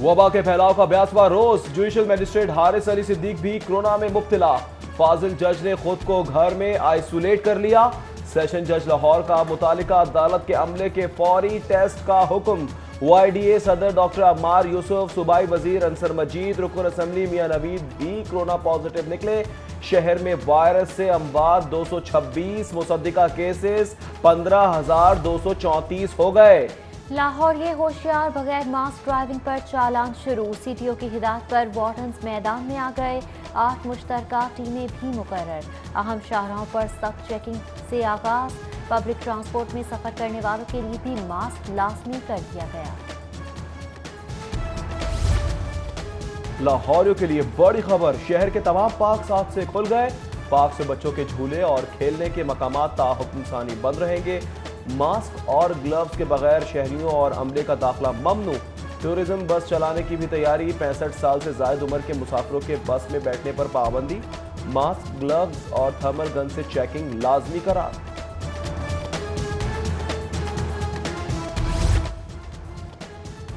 वबा के फैलाव का 82वां रोज जुडिशल मजिस्ट्रेट हारिस अली सिद्दीक भी कोरोना में मुब्तला। फाजिल जज ने खुद को घर में आइसोलेट कर लिया। सेशन जज लाहौर का मुतालिका अदालत के अमले के फौरी टेस्ट का हुक्म। YDA सदर डॉक्टर अम्मार यूसुफ, सूबाई वजीर अंसर मजीद, रुकन असम्बली मियां नवीद भी कोरोना पॉजिटिव निकले। शहर में वायरस से अमवात 226, मुसद्दिका केसेस 15,234 हो गए। लाहौर ये होशियार, बगैर मास्क ड्राइविंग पर चालान शुरू। CTO की हिदायत पर वार्डन्स मैदान में आ गए। 8 मुश्तरका टीमें भी मुकर्रर। अहम शाहराहों पर सख्त चेकिंग से आगाज। पब्लिक ट्रांसपोर्ट में सफर करने वालों के लिए भी मास्क लाजमी कर दिया गया। लाहौरियों के लिए बड़ी खबर, शहर के तमाम पार्क आज से खुल गए। पार्क से बच्चों के झूले और खेलने के मकामात ताहुक्म सानी बंद रहेंगे। मास्क और ग्लव्स के बगैर शहरियों और अमले का दाखिला ममनू। टूरिज्म बस चलाने की भी तैयारी। 65 साल से जायद उम्र के मुसाफिरों के बस में बैठने पर पाबंदी। मास्क, ग्लव्स और थर्मल गन से चेकिंग लाजमी करार।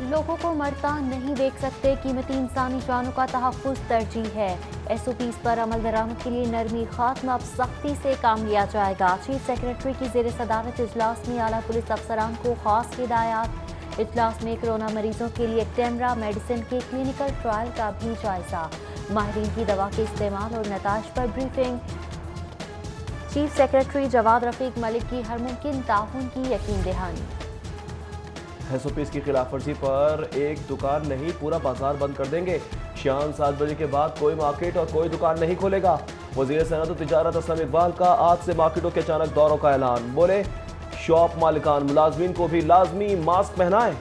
लोगों को मरता नहीं देख सकते, कीमती इंसानी जानों का तहफ़्फ़ुज़ तरजीह है। SOPs पर अमल दरामद के लिए नरमी खात्मा, अब सख्ती से काम लिया जाएगा। चीफ सेक्रेटरी की ज़ेर सदारत इजलास में आला पुलिस अफसरान को खास हिदायत। इजलास में कोरोना मरीजों के लिए टेमरा मेडिसिन के क्लिनिकल ट्रायल का भी जायजा। माहिरीन की दवा के इस्तेमाल और नताइज पर briefing. Chief secretary Jawad Rafiq Malik की हर मुमकिन ताउन की यकीन दहानी। SOPs की खिलाफवर्जी पर एक दुकान नहीं, पूरा बाजार बंद कर देंगे। शाम 7 बजे के बाद कोई मार्केट और कोई दुकान नहीं खोलेगा। वजीर सनअत और तिजारत असलम इकबाल का आज से मार्केटों के अचानक दौरों का ऐलान। बोले शॉप मालिकान मुलाजमीन को भी लाजमी मास्क पहनाएं।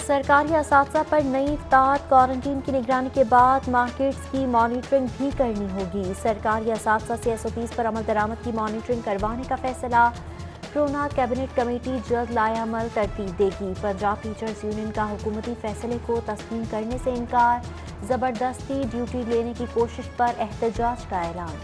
सरकारी असातिज़ा पर नई इफ्तार। क्वारंटीन की निगरानी के बाद मार्केट्स की मॉनिटरिंग भी करनी होगी। सरकारी असातिज़ा से SOPs पर अमल दरामद की मॉनिटरिंग करवाने का फैसला। कोरोना कैबिनेट कमेटी जल्द लाएअमल तरतीब देगी। पंजाब टीचर्स यूनियन का हुकूमती फैसले को तस्लीम करने से इनकार। जबरदस्ती ड्यूटी लेने की कोशिश पर एहतजाज का ऐलान।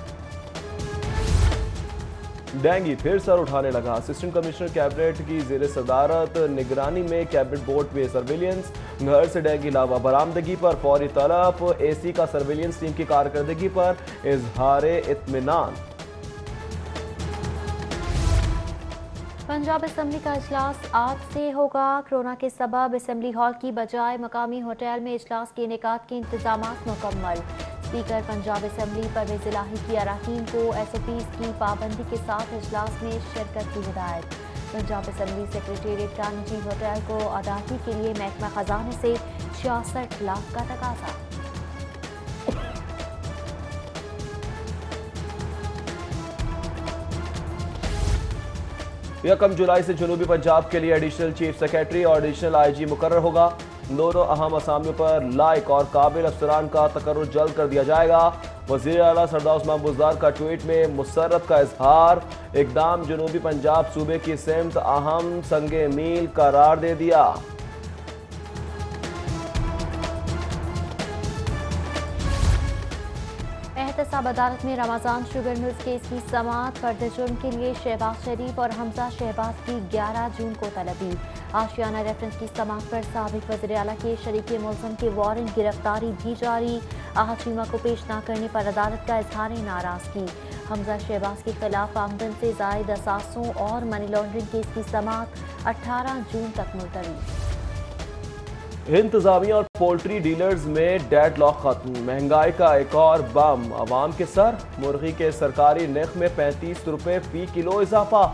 डेंगू फिर सर उठाने लगा। असिस्टेंट कमिश्नर कैबिनेट की जेर सदारत निगरानी में कैबिनेट बोर्ड में सर्विलियंस। घर से डेंगू लावा बरामदगी पर फौरी तलब। AC का सर्विलियंस टीम की कारकर्दगी पर इजहार इत्मीनान। पंजाब असम्बली का इजलास आज से होगा। कोरोना के सबब असम्बली हॉल की बजाय मकामी होटल में इजलास के इनेकाद के इंतजामात मुकम्मल। स्पीकर पंजाब असम्बली परवेज़ इलाही की अरकान को SOPs की पाबंदी के साथ इजलास में शिरकत की हिदायत। पंजाब असम्बली सेक्रेटेरिएट का निजी होटल को अदायगी के लिए महकमा खजाने से 66 लाख का तकाजा। यकम जुलाई से जनूबी पंजाब के लिए एडिशनल चीफ सेक्रेटरी और एडिशनल IG मुकर्रर होगा। दोनों अहम असामियों पर लायक और काबिल अफसरान का तकर्रुर जल्द कर दिया जाएगा। वज़ीर आला सरदार उस्मान बुज़दार का ट्वीट में मुसर्रत का इजहार। इकदाम जनूबी पंजाब सूबे की सिमत अहम संगे मील करार दे दिया। एहतसाब अदालत में रमजान शुगर मिल्स केस की समाअत। फर्द जुर्म के लिए शहबाज शरीफ और हमजा शहबाज की 11 जून को तलबी। आशियाना रेफरेंस की समाअत पर साबिक वज़ीर आला के शरीक मुल्ज़म के वारंट गिरफ्तारी भी जारी। चीमा को पेश न करने पर अदालत का इजहार नाराजगी। हमजा शहबाज के खिलाफ आमदन से जायद असासों और मनी लॉन्ड्रिंग केस की समाअत 18 जून तक मुलतवी। इंतजामिया और पोल्ट्री डीलर्स में डेडलॉक खत्म। महंगाई का एक और बम अवाम के सर। मुर्गी के सरकारी नर्ख में 35 रुपए फी किलो इजाफा।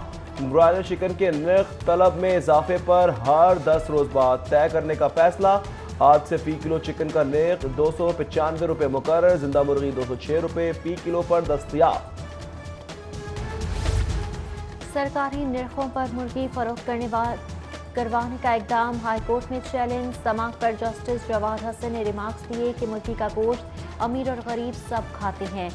ब्रॉयलर चिकन के नर्ख तलब में इजाफे पर हर 10 रोज बाद तय करने का फैसला। आज से फी किलो चिकन का नर्ख 295 रुपए मुकर्रर। जिंदा मुर्गी 206 रुपए फी किलो पर दस्तयाब। सरकारी नर्खों पर मुर्गी फरोख्त करवाने का इकदाम हाईकोर्ट में चैलेंज। समाअत पर जस्टिस जवाद हसन ने रिमार्क्स दिए कि मुर्गी का गोश्त अमीर और गरीब सब खाते हैं।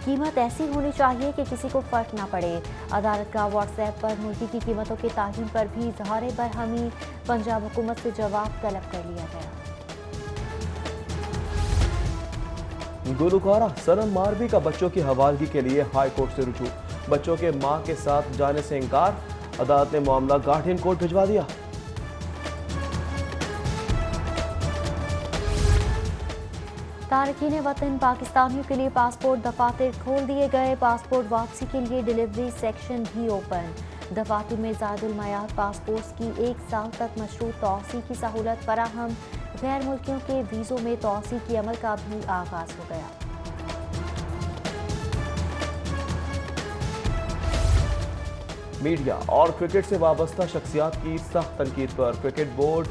कीमत ऐसी होनी चाहिए कि किसी को फर्क ना पड़े। अदालत का व्हाट्सएप पर मुर्गी की कीमतों के ताहीन पर भी इजहार बरहमी। पंजाब हुकूमत से जवाब तलब कर लिया गया। गुलकारा सनम मारवी का बच्चों की हवालगी के लिए हाई कोर्ट से रुजू। बच्चों के मां के साथ जाने से इनकार। अदालत ने मामला गार्डियन कोर्ट भिजवा दिया। तारकीन वतन पाकिस्तानियों के लिए पासपोर्ट दफातर खोल दिए गए। पासपोर्ट वापसी के लिए डिलीवरी सेक्शन भी ओपन। दफातर में ज़ायदुल मयार पासपोर्ट्स की 1 साल तक मशरूत तौसी की सहूलत फराहम। गैर मुल्कियों के वीज़ों में तौसी की अमल का भी आगाज हो गया। मीडिया और क्रिकेट से वाबस्ता शख्सियात की सख्त तनकीद पर क्रिकेट बोर्ड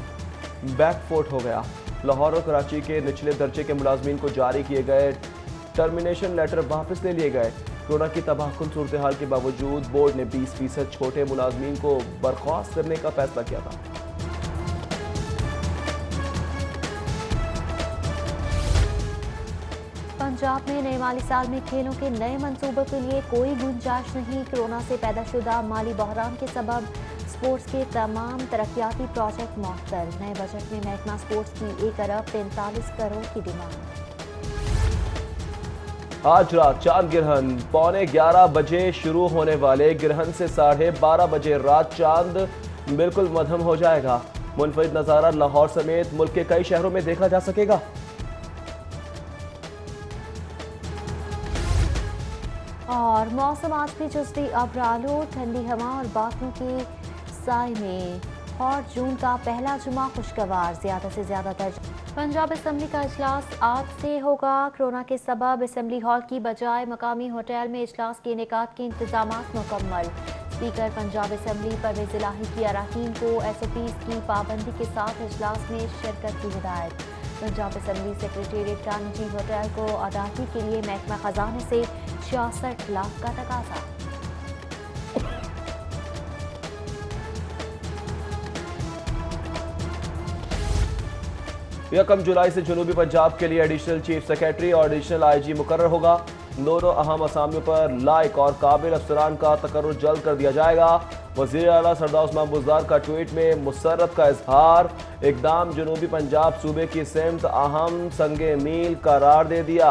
बैकफुट हो गया। लाहौर और कराची के निचले दर्जे के मुलाजमीन को जारी किए गए टर्मिनेशन लेटर वापस ले लिए गए। कोरोना की तबाहकुन सूरत हाल के बावजूद बोर्ड ने 20% छोटे मुलाजमीन को बर्खास्त करने का फैसला किया था। पंजाब में नए माली साल में खेलों के नए मंसूबों के लिए कोई गुंजाइश नहीं। कोरोना से पैदाशुदा माली बहरान के सबब स्पोर्ट्स के तमाम तरक्याती प्रोजेक्ट मुअत्तल। नए बजट में महकमा स्पोर्ट्स की 1 अरब 43 करोड़ की डिमांड। आज रात चांद ग्रहण 11:15 बजे शुरू होने वाले ग्रहण से 12:30 बजे रात चांद बिल्कुल मध्यम हो जाएगा। मुनफरिद नजारा लाहौर समेत मुल्क के कई शहरों में देखा जा सकेगा। और मौसम आज भी जुज़वी अब्रालू, ठंडी हवा और बादलों के साए में और जून का पहला जुमा खुशगवार। ज्यादा से ज्यादा दर्जा। पंजाब असेंबली का इजलास आज से होगा। कोरोना के सबब असेंबली हॉल की बजाय मकामी होटल में इजलास के इनेकाद के इंतजाम मुकम्मल। स्पीकर पंजाब असेंबली परवेज इलाही की अरकान को SOPs की पाबंदी के साथ इजलास में शिरकत की हिदायत। पंजाब असेंबली सेक्रेटेरिएट का निजी होटल को अदायगी के लिए महकमा खजाने से 66 लाख का तकाजा। यकम जुलाई से जनूबी पंजाब के लिए एडिशनल चीफ सेक्रेटरी और एडिशनल IG मुकर्रर होगा। दोनों अहम असामियों पर लायक और काबिल अफसरान का तकर्रुर जल्द कर दिया जाएगा। वज़ीर आला सरदार उस्मान बुज़दार का ट्वीट में मुसर्रत का इजहार। इकदाम जनूबी पंजाब सूबे की सिमत अहम संगे मील करार दे दिया।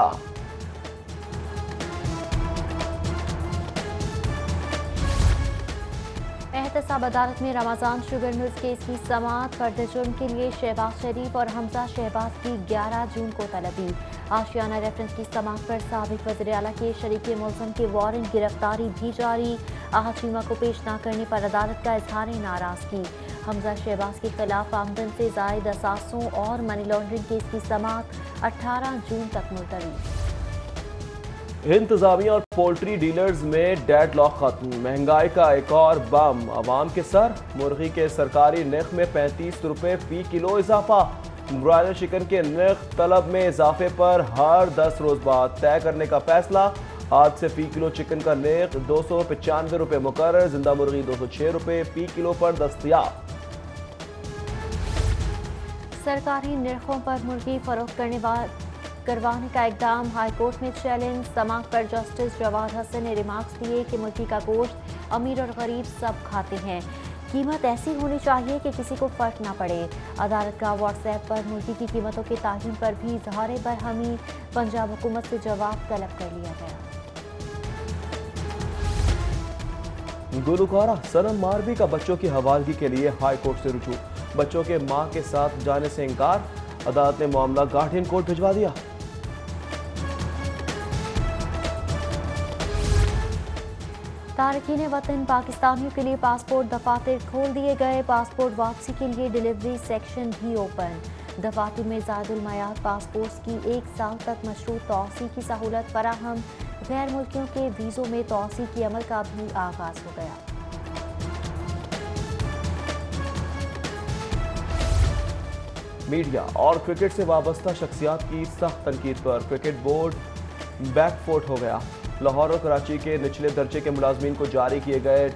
एहतसाब अदालत में रमजान शुगर मिल्स केस की समाअत। फर्द जुर्म के लिए शहबाज शरीफ और हमजा शहबाज की 11 जून को तलबी। आशियाना रेफरेंस की समाअत पर साबिक वज़ीर आला के शरीक मुल्ज़म के वारंट गिरफ्तारी भी जारी। आहचीमा को पेश न करने पर अदालत का इजहार नाराजगी। हमजा शहबाज के खिलाफ आमदन से जायद असासों और मनी लॉन्ड्रिंग केस की समाअत 18 जून तक मुलतवी। इंतजामिया और पोल्ट्री डीलर्स में डेडलॉक खत्म। महंगाई का एक और बम अवाम के सर। मुर्गी के सरकारी नर्ख में 35 रुपए फी किलो इजाफा। ब्रॉयलर चिकन के नर्ख तलब में इजाफे पर हर 10 रोज बाद तय करने का फैसला। आज से फी किलो चिकन का नर्ख 295 रुपए मुकर्रर। जिंदा मुर्गी 206 रुपए फी किलो पर दस्तयाब। सरकारी नर्खों पर मुर्गी फरोख्त करवाने का इकदाम हाईकोर्ट में चैलेंज। समाअत पर जस्टिस जवाद हसन ने रिमार्क्स दिए कि मुर्गी का गोश्त अमीर और गरीब सब खाते हैं। कीमत ऐसी होनी चाहिए कि किसी को फर्क ना पड़े। अदालत का व्हाट्सएप पर मुर्गी की कीमतों के ताहीन पर भी इजहार बरहमी। पंजाब हुकूमत से जवाब तलब कर लिया गया। गुलकारा सनम मारवी का बच्चों की हवालगी के लिए हाई कोर्ट से रुजू। बच्चों के मां के साथ जाने से इनकार। अदालत ने मामला गार्डियन कोर्ट भिजवा दिया। तारकीन वतन पाकिस्तानियों के लिए पासपोर्ट दफातर खोल दिए गए। पासपोर्ट वापसी के लिए डिलीवरी सेक्शन भी ओपन। दफातर में ज़ायदुल मयार पासपोर्ट्स की 1 साल तक मशरूत तौसी की सहूलत फराहम। गैर मुल्कियों के वीज़ों में तौसी की अमल का भी आगाज हो गया। मीडिया और क्रिकेट से वाबस्ता शख्सियात की सख्त तनकीद पर क्रिकेट बोर्ड बैकफुट हो गया। लाहौर और कराची के निचले दर्जे के मुलाजमीन को जारी किए गए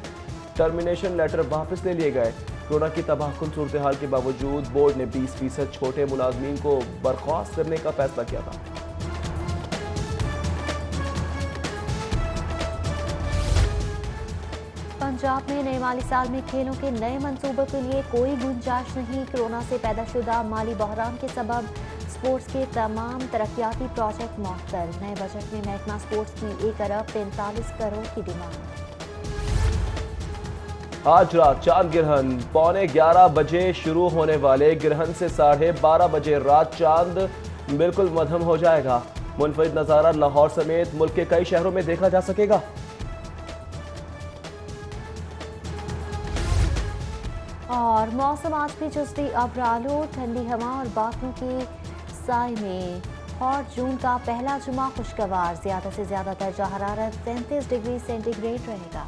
टर्मिनेशन लेटर वापस ले लिए गए। कोरोना की तबाहकुन सूरत हाल के बावजूद बोर्ड ने 20% छोटे मुलाजमीन को बर्खास्त करने का फैसला किया था। पंजाब में नए माली साल में खेलों के नए मंसूबों के लिए कोई गुंजाइश नहीं। कोरोना से पैदाशुदा माली बहरान के सबब स्पोर्ट्स के तमाम तरक्याती प्रोजेक्ट मुअत्तल। नए बजट में महकमा स्पोर्ट्स की 1 अरब 43 करोड़ की डिमांड। आज रात चांद ग्रहण 11:15 बजे शुरू होने वाले ग्रहण से 12:30 बजे रात चांद बिल्कुल मध्यम हो जाएगा। मुनफरिद नजारा लाहौर समेत मुल्क के कई शहरों में देखा जा सकेगा। और मौसम आज भी जुस्ती अबरालू, ठंडी हवा और बादलों के साए में और जून का पहला जुमा खुशगवार। ज्यादा से ज्यादा दर्जा हरारत 33 डिग्री सेंटीग्रेड रहेगा।